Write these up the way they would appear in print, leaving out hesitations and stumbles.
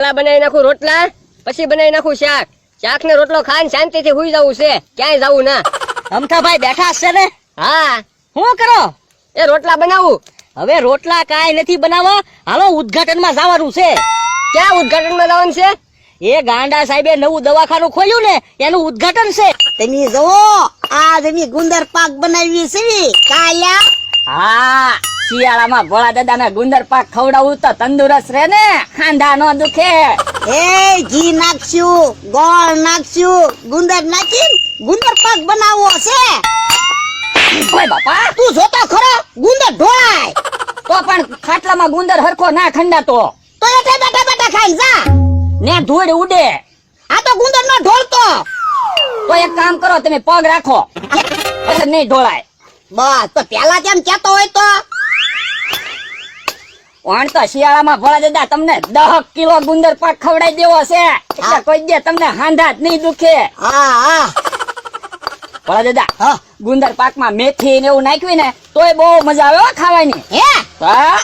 બનાવી નાખું રોટલા, પછી બનાવી નાખું શાક. શાક ને રોટલો ખાઈને શાંતિથી હુઈ જવું છે, ક્યાંય જવું ના. અમથાભાઈ બેઠા છે ને? હા. શું કરો? એ રોટલા બનાવું. હવે રોટલા કાંઈ નથી બનાવવા, હાલો ઉદ્ઘાટન માં જવાનું છે. ક્યાં ઉદ્ઘાટન માં જવાનું છે? એ ગાંડા સાહેબે નવું દવાખાનું ખોલ્યું ને એનું ઉદ્ઘાટન છે. તમે જોવો આજ અમે ગુંદર પાક બનાવી છે કાયા. હા, શિયાળામાં ભોળા દાદાને ગુંદર પાક ખવડાવું તો તંદુરસ્ત રહે ને, ખાંધા નો દુખે. એ ઘી નાખશું, ગોળ નાખશું, ગુંદર નાખીને ગુંદર પાક બનાવવો છે. ઓય બાપા, તું જોતો ખરો ગુંદર ઢોળાય તો પણ ખાટલામાં ગુંદર હરખો ના ખંડાતો તો એટલે બેઠા બેઠા ખાઈ જા ને ધૂળ ઉડે. આ તો ગુંદર નો ઢોળતો. તો એક કામ કરો, તમે પગ રાખો એટલે નહીં ઢોળાય. બસ તો પેલા કેમ કેતો હોય તો પણ તો શિયાળામાં ભોળા દાદા તમને 10 કિલો ગુંદર પાક ખવડાવી દેવો છે એટલે કોઈ દે તમને હાંધા જ નહીં દુખે. હા હા ભોળા દાદા, હા ગુંદર પાક માં મેથી ને એવું નાખ્યું ને તોય બહુ મજા આવે હો ખાવાની. હે હા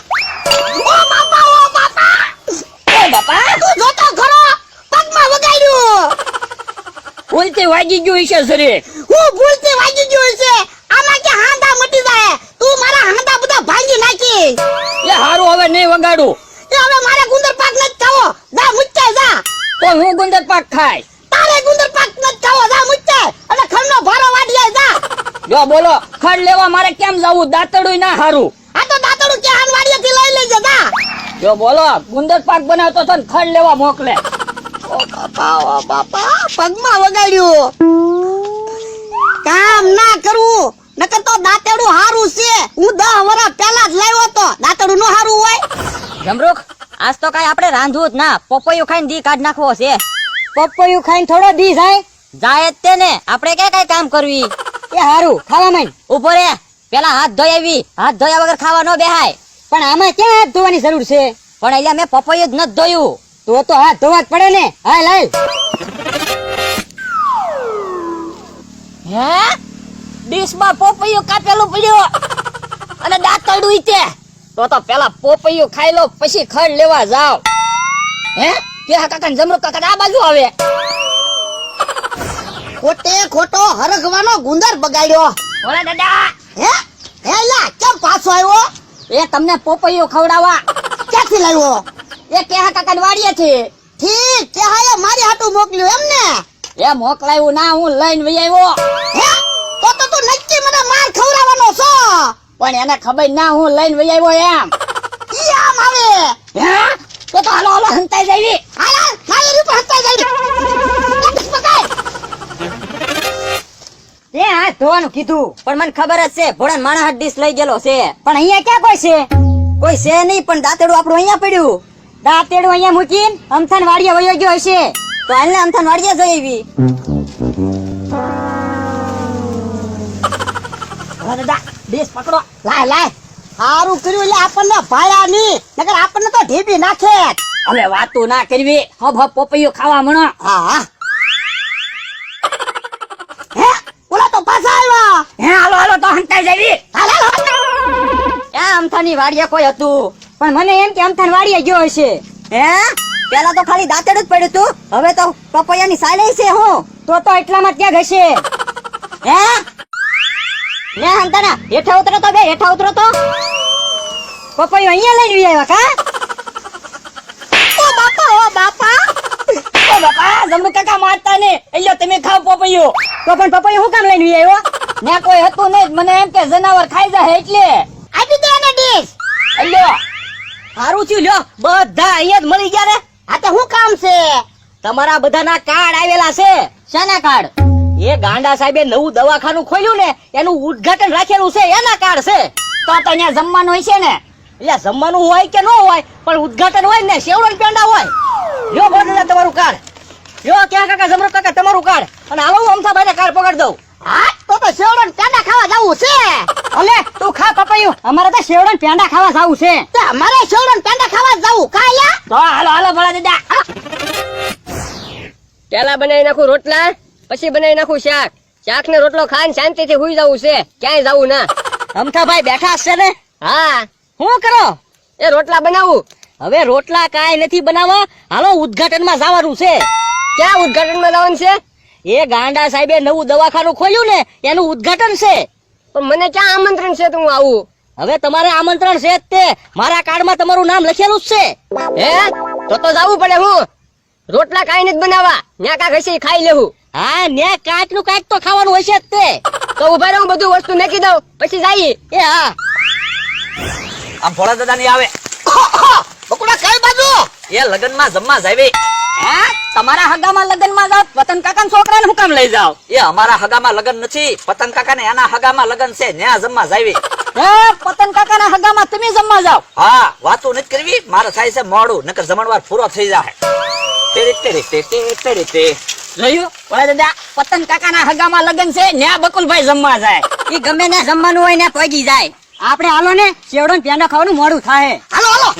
ઓ બાપા ઓય બાપા, તું જોતો ખરો પગમાં વગાડ્યું. ભૂલથી વાગી ગયું છે શરીર. હું ભૂલથી વાગી ગયું છે. આમાં કે હાંધા મટી જાય. તું મારા હાંધા બધા ભાંગી નાખી. એ હારું, હવે નહીં વગાડું. એ હવે મારે ગુંદર પાક નથી ખાવો. જા મુચ્ચાય જા. તો હું ગુંદર પાક ખાય. તારે ગુંદર પાક નથી ખાવો. જા મુચ્ચાય અને ખડનો ભારો વાડી જા. જો બોલો, ખડ લેવા મારે કેમ જવું? દાંતડું ના હારું. આ તો દાતડું કે હાનવાડીએથી લઈ લેજે જા. જો બોલો, ગુંદર પાક બનાવતો તો ને ખડ લેવા મોકલે. ઓ બાપા પગમાં વગાડ્યું. કામ ના કરવું નકર તો દાંતેડું હારું છે. હું 10 વર્ષ પહેલા જ લાવ્યો તો. દાંતેડું નો હારું હોય. જમરૂખ, આજ તો કઈ આપણે રાંધવું જ ના, પપૈયું ખાઈને દી કાઢ નાખવો છે. પપૈયું ખાઈને થોડો દી જાય? જાય જ તે ને, આપણે કે કઈ કામ કરવી. એ હારું, ખાવા માંડ. ઉભો રે, પેલા હાથ ધોઈ આવી. હાથ ધોયા વગર ખાવા ન બેહાય. પણ આમાં ક્યાં હાથ ધોવાની જરૂર છે? પણ એટલે મેં પપૈયું જ નથી ધોયું. તો હાથ ધોવા જ પડે ને. હાલ હાલ. હે, ડીશમાં પપૈયું કાપેલું પડ્યું અને દાંતડું ઈતે. તો પેલા પોપૈયું ખાઈ લો પછી ખડ લેવા જાવ. હે, કેહા કાકા ને જમરૂખ કાકા આ બાજુ આવે. ખોટે ખોટો હરખવાનો ગુંદર બગાડ્યો. ઓલા દાદા, હે હે લા કેમ પાછો આવ્યો? એ તમને પોપૈયું ખવડાવવા. ક્યાંથી લાવ્યો? એ કેહા કાકા ને વાડીએ છે. ઠીક તે હાય મારી હાટુ મોકલ્યું એમ ને? એ મોકલાયું ના, હું લઈને વઈ આવ્યો. હે તો તું નક્કી મને માર ખવડાવવાનો છો. પણ એને ખબર ના, હું લઈને વઈ આવ્યો એમ. ઈ આમ આવે. હે, તો હાલો હાલો હંતાઈ જાવી. હાલ મારી રૂપ હંતાઈ જાય. પકડ. તે હાથ ધોવાનું કીધું પણ મને ખબર જ છે ભોળા માણસ હાથ ડીશ લઈ ગયેલો છે. પણ અહીંયા ક્યાં કોઈ છે? કોઈ છે નહીં, પણ દાંતેડું આપણું અહીંયા પડ્યું. દાંતેડું અહીંયા મૂકીને અમથાન વાડીએ વયો ગયો હશે. તો હાલને અમથાન વાડીએ જઈ આવી. દાદા, ડીશ પકડો. લાય લાય સારું કર્યું એટલે આપણને ભાયા ની નકર આપણને તો ઢીબી નાખે. હવે વાતું ના કરવી, હબ હબ પોપૈયું ખાવા મણો. હા હે ઓલા તો પાછા આવ્યા. હે, હાલો હાલો તો હંતાઈ જાવી. હાલ હાલ અમથાની વાડીએ કોઈ હતું, પણ મને એમ કે અમથાન વાડીએ ગયો હશે. હે, પેલા તો ખાલી દાંતેડું જ પડ્યું તું, હવે તો પપૈયાની સાલે છે. હું તો એટલામાં ક્યાં ઘસે. હે લે હંતાના, હેઠા ઉતરો તો, બે હેઠા ઉતરો તો. પપૈયું અહીંયા લઈને આવ્યા કા? ઓ બાપા ઓ બાપા, જમરૂખ કાકા મારતા ને. એલ્યો તમે ખાવ પપૈયું. તો પણ પપૈયું હું કામ લઈને આવ્યો? ને કોઈ હતું નહીં, મને એમ કે જનાવર ખાઈ જાય એટલે. આપી દે એને ડીશ. અલ્યો હારું થયું, લ્યો બધા અહીંયા જ મળી ગયા ને. આ તો શું કામ છે? તમારા બધાના કાર્ડ આવેલા છે. શાના કાર્ડ? એ ગાંડા સાહેબે નવું દવાખાનું ખોલ્યું ને એનું ઉદ્ઘાટન રાખેલું છે, એના કાર્ડ છે. તો અહીંયા જમવાનું હોય છે ને? એટલે જમવાનું હોય કે ન હોય, પણ ઉદ્ઘાટન હોય ને સેવડો ને પેંડા હોય. લ્યો બોલ તમારું કાર્ડ. લ્યો ક્યાં કાકા જમરૂખ કાકા તમારું કાર્ડ. અને હાલો હું અમથા ભાઈને કાર્ડ પકડ દઉં. હા તો શેવડો ને પેંડા ખાવા જવું છે. અલે તું ખા પપૈયું, અમારે તો સેવડો ને પેંડા ખાવા જાવું છે. તો અમારે શેવડો ને પેંડા ખાવા જવું કાયા. તો હાલો હાલો ભલા દાદા. પેલા બનાવી નાખું રોટલા, પછી બનાવી નાખું શાક. શાક ને રોટલો ખાઈને શાંતિથી હુઈ જવું છે, ક્યાંય જવું ના. અમથાભાઈ બેઠા છે ને? હા. શું કરો? એ રોટલા બનાવું. હવે રોટલા કાંઈ નથી બનાવવા, હાલો ઉદ્ઘાટનમાં જવાનું છે. ક્યાં ઉદ્ઘાટનમાં જવાનું છે? એ ગાંડા સાહેબે નવું દવાખાનું ખોલ્યું ને એનું ઉદ્ઘાટન છે. પણ મને ક્યાં આમંત્રણ છે તો હું આવું? હવે તમારે આમંત્રણ છે જ તે, મારા કાર્ડમાં તમારું નામ લખેલું જ છે. હે તો જવું પડે. હું રોટલા કાંઈ નથી બનાવવા, ન્યા કાંઈક હશે ઈ ખાઈ લેવું. હા ને કાંઈક નું કાંઈક તો ખાવાનું હશે જ તે. તો ઉભા રહો, હું બધું વસ્તુ નાખી દઉં પછી જઈએ. એ હા, આમ ભોળા દાદા ની આવે. બકુડા કઈ બાજુ? એ લગનમાં જમવા જાવી. હા તમારા હગામાં લગ્નમાં જાવ, વતન કાકા છોકરાને હું કામ લઈ જાવ? એ અમારા હગામાં લગન નથી, પતંગ કાકા ને એના હગામાં લગન છે, ન્યા જમવા જાવી. હે પતન કાકાના હગામાં તમે જમવા જાવ? હા વાતું નથી કરવી, મારે થાય છે મોડું, નકર જમણવાર પૂરો થઈ જાય. જોયું ભોળા દાદા, પતન કાકાના હગામાં લગ્ન છે, ન્યા બકુલભાઈ જમવા જાય. ઈ ગમે ને જમવાનું હોય ને પહોંચી જાય. આપણે હાલો ને, શેવડો ને પેંડા ખાવાનું મોડું થાય. હાલો હાલો.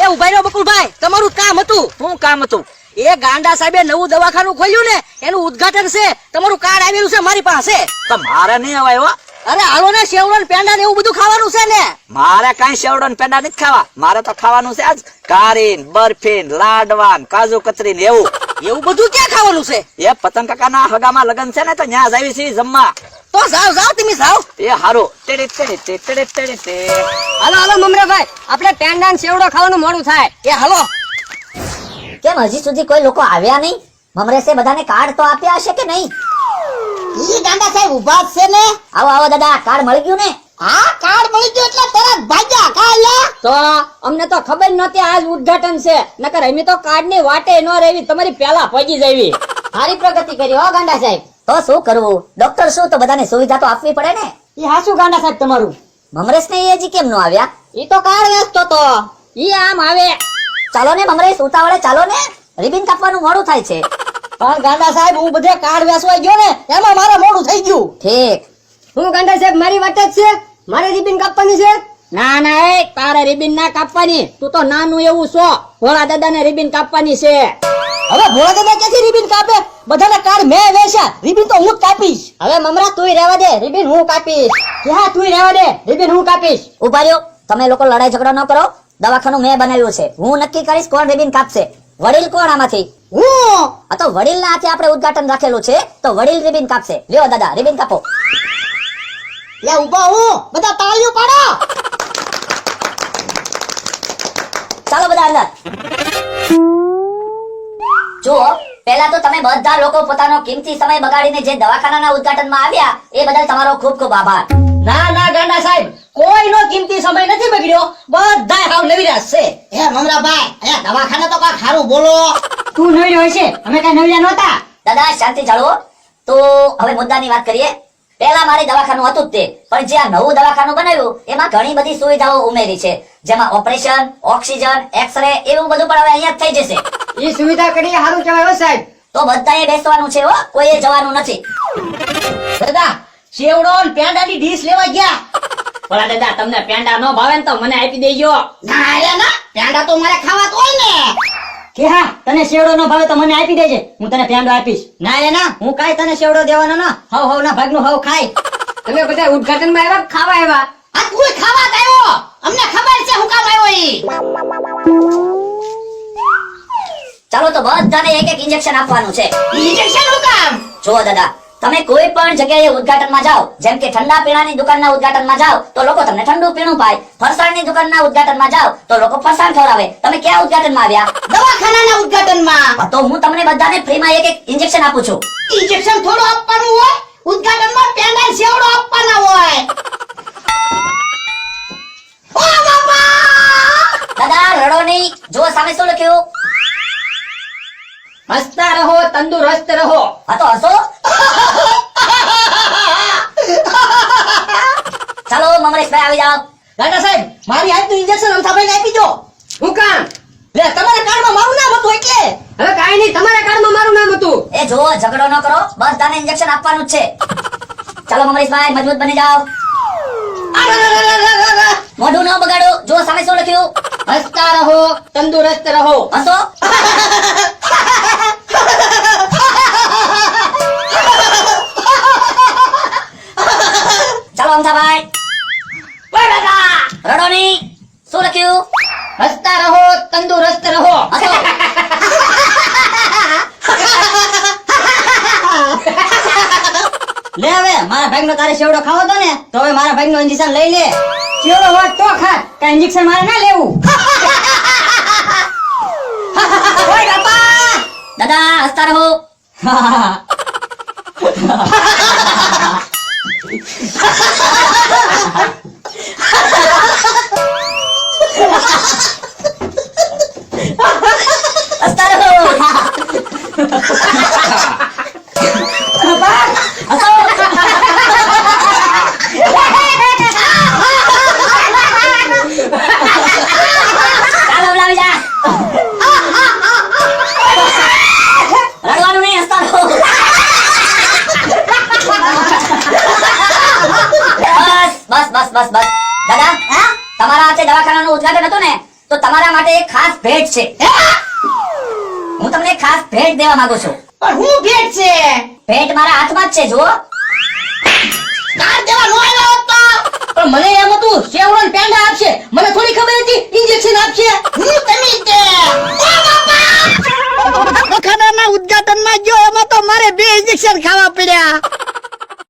એ ઉભા રહ્યો બકુલભાઈ, તમારું કામ હતું. શું કામ હતું? એ ગાંડા સાહેબે નવું દવાખાનું ખોલ્યું ને એનું ઉદ્ઘાટન છે, તમારું કાર્ડ આવેલું છે મારી પાસે. તો મારે નહીં અવાય હો. અરે હાલો ને, શેવડો ને પેંડા ને એવું બધું ખાવાનું છે ને. મારે કઈ શેવડો ને પેંડા નથી ખાવા, મારે તો ખાવાનું છે આજ કારીન, બરફીન, લાડવાન, કાજુ કતરી ને એવું. એવું બધું ક્યાં ખાવાનું છે? એ પતંગ કાકા ના હગામાં લગન છે ને, તો ન્યા જાવી છે જમવા. તો જાવ જાવ, તમે જાવ. એ હારું. હાલો હાલો મમરાભાઈ, આપણે પેંડા ને સેવડો ખાવાનું મોડું થાય. એ હાલો. કેમ હજી સુધી કોઈ લોકો આવ્યા નહીં? મમરેસે બધાને કાર્ડ તો આપ્યા હશે કે નહીં? ઈ ગાંડા સાહેબ ઉભા જ છે ને. આવો આવો દાદા, કાર્ડ મળી ગયું ને? હા કાર્ડ મળી ગયું એટલે તરત ભાગ્યા કાલે. તો અમને તો ખબર નહોતી આજ ઉદ્ઘાટન છે, નકર અમે તો કાર્ડ ની વાટે ન રહેવી, તમારી પેલા પહોંચી જવી. સારી પ્રગતિ કરી હો ગાંડા સાહેબ. તો શું કરવું, ડોક્ટર શું, તો બધાને સુવિધા તો આપવી પડે ને. એ હાસુ ગાંડા સાહેબ તમારું. મમરેશ ને હજી કેમ નો આવ્યા? ઈ તો કાર્ડ વેચતો તો, ઈ આમ આવે. ચાલો ને મમરેશ, ઉતાવળે ચાલો ને, રિબિન કાપવાનું મોડું થાય છે. પણ ગાંડા સાહેબ હું બધે કાર્ડ વેચવા ગયો ને એમાં મારે મોડું થઈ ગયું. ઠીક. હું ગાંડા સાહેબ, મારી વાત જ છે, મારે રિબિન કાપવાની છે. ના ના, એ તારે રિબિન ના કાપવાની, તું તો નાનું એવું છો. ભોળા દાદા ને રિબિન કાપવાની છે. હવે ભોળા દાદા ક્યાંથી રિબિન કાપે? બધાના કાર્ડ મેં વેચ્યા, રિબિન તો હું જ કાપીશ. હવે મમરા તુંય રહેવા દે, રિબિન હું કાપીશ. હા તુંય રહેવા દે, રિબિન હું કાપીશ. ઉભા રહ્યો, તમે લોકો લડાઈ ઝઘડો ન કરો. દવાખાનું મેં બનાવ્યું છે, હું નક્કી કરીશ કોણ રિબિન કાપશે. વડીલ કોણ આમાંથી? હું. આ તો વડીલ ના હાથે આપણે ઉદ્ઘાટન રાખેલું છે, તો વડીલ રિબિન કાપશે. લ્યો દાદા, રિબિન કાપો. લે ઉભા હું, બધા તાળીઓ પાડો. ચાલો બધા અંદર. જુઓ, પહેલા તો તમે બધા લોકો પોતાનો કિંમતી સમય બગાડીને જે દવાખાનાના ઉદ્ઘાટનમાં આવ્યા એ બદલ તમારો ખૂબ ખૂબ આભાર. ના ના ગાંડા સાહેબ, કોઈનો કિંમતી સમય નથી બગડ્યો, બધાય હાવ નવીરાશ છે. એ મમરાભાઈ, અહીંયા દવાખાને તો કાંઈક સારું બોલો. તું નવીરો હોય છે, અમે કઈ નવીરા નહોતા. દાદા શાંતિ જાળવો. તો હવે મુદ્દાની વાત કરીએ. પહેલા મારી દવાખાનું હતું જ તે, પણ જે આ નવું દવાખાનું બનાવ્યું એમાં ઘણી બધી સુવિધાઓ ઉમેરી છે, જેમાં ઓપરેશન, ઓક્સિજન, એક્સરે એવું બધું પણ હવે અહીંયા જ થઈ જશે. એ સુવિધા કરી સારું કહેવાય હો સાહેબ. તો બધાએ બેસવાનું છે હો, કોઈએ જવાનું નથી. દાદા શેવડો ને પેંડાની ડીશ લેવા ગયા. ભલા દાદા, તમને પેંડા નો ભાવે ને તો મને આપી દેજો. ના રે ના, પેંડા તો મારે ખાવા તો હોય ને. કે હા, તને શેવડો નો ભાવે તો મને આપી દેજે, હું તને પેંડો આપીશ. ના રે ના, હું કાઈ તને શેવડો દેવાનો ના. હવ હવ ના ભાગનું હવ ખાય. તમે બધા ઉદ્ઘાટનમાં આવ્યા કે ખાવા આવ્યા? આ તું ખાવા જ આવ્યો, અમને ખબર છે હું કામ આવ્યો ઈ. ચાલો તો બધાને એક એક ઇન્જેક્શન આપવાનું છે. ઇન્જેક્શન હું કામ? જો દાદા, તમે કોઈ પણ જગ્યાએ ઉદ્ઘાટનમાં જાઓ, જેમ કે ઠંડા પીણાની દુકાનના ઉદ્ઘાટનમાં જાઓ તો લોકો તમને ઠંડુ પીણું પાય, ફરસાણની દુકાનના ઉદ્ઘાટનમાં જાઓ તો લોકો ફરસાણ ખવડાવે. તમે ક્યાં ઉદ્ઘાટનમાં આવ્યા? દવાખાનાના ઉદ્ઘાટનમાં. તો હું તમને બધાને ફ્રીમાં એક એક ઇન્જેક્શન આપું છું. ઇન્જેક્શન થોડું આપવાનું હોય, ઉદ્ઘાટનમાં પેંડા ને સેવડો આપવાના હોય. ઓ બાપા! દાદા રડો નહીં, જો સામે શું લખ્યું? હસતા રહો, તંદુરસ્ત રહો. હા તો હસો. ચાલો મમરેશભાઈ આવી જાઓ. દાદા સાહેબ, મારી હાથનું ઇન્જેક્શન અમથાભાઈને આપી દો. હું કામ? લે, તમારા કાર્ડમાં મારું નામ હતું એટલે. હવે કાંઈ નહીં, તમારા કાર્ડમાં મારું નામ હતું. એ જો ઝઘડો ન કરો, બધાને ઇન્જેક્શન આપવાનું જ છે. ચાલો મમરેશભાઈ, મજબૂત બની જાઓ. મોઢું ન બગાડો, જો સામે શું લખ્યું? હસતા રહો, તંદુરસ્ત રહો. હસો. ચાલો અમથાભાઈ. રડો નહીં. શું ભાઈનો તારે સેવડો ખાવો તો ને તો હવે મારા ભાઈનો ઇન્જેક્શન લઈ લે. સેવડો હોત તો ખા, કાંઈ ઇન્જેક્શન મારે ના લેવું. ઓય બાપા! દાદા હસતા રહો. હસતા રહો. ચાલો બોલાવી જા. રડવાનું નહીં, હસતા રહો. બસ. દાદા તમારા હાથે દવાખાનાનું ઉદ્ઘાટન હતું ને તો તમારા માટે એક ખાસ ભેટ છે. હું તમને એક ખાસ ભેટ દેવા માંગુ છું. પણ હું ભેટ છે ભેટ મારા હાથમાં જ છે, જુઓ. કાર દેવા નો આવ્યો હોત તો પણ મને એમ હતું સેવડો ને પેંડા આપશે, મને થોડી ખબર હતી ઇન્જેક્શન આપશે. હું તમે તે દવાખાનાના ઉદ્ઘાટનમાં ગયો એમાં તો મારે 2 ઇન્જેક્શન ખાવા પડ્યા.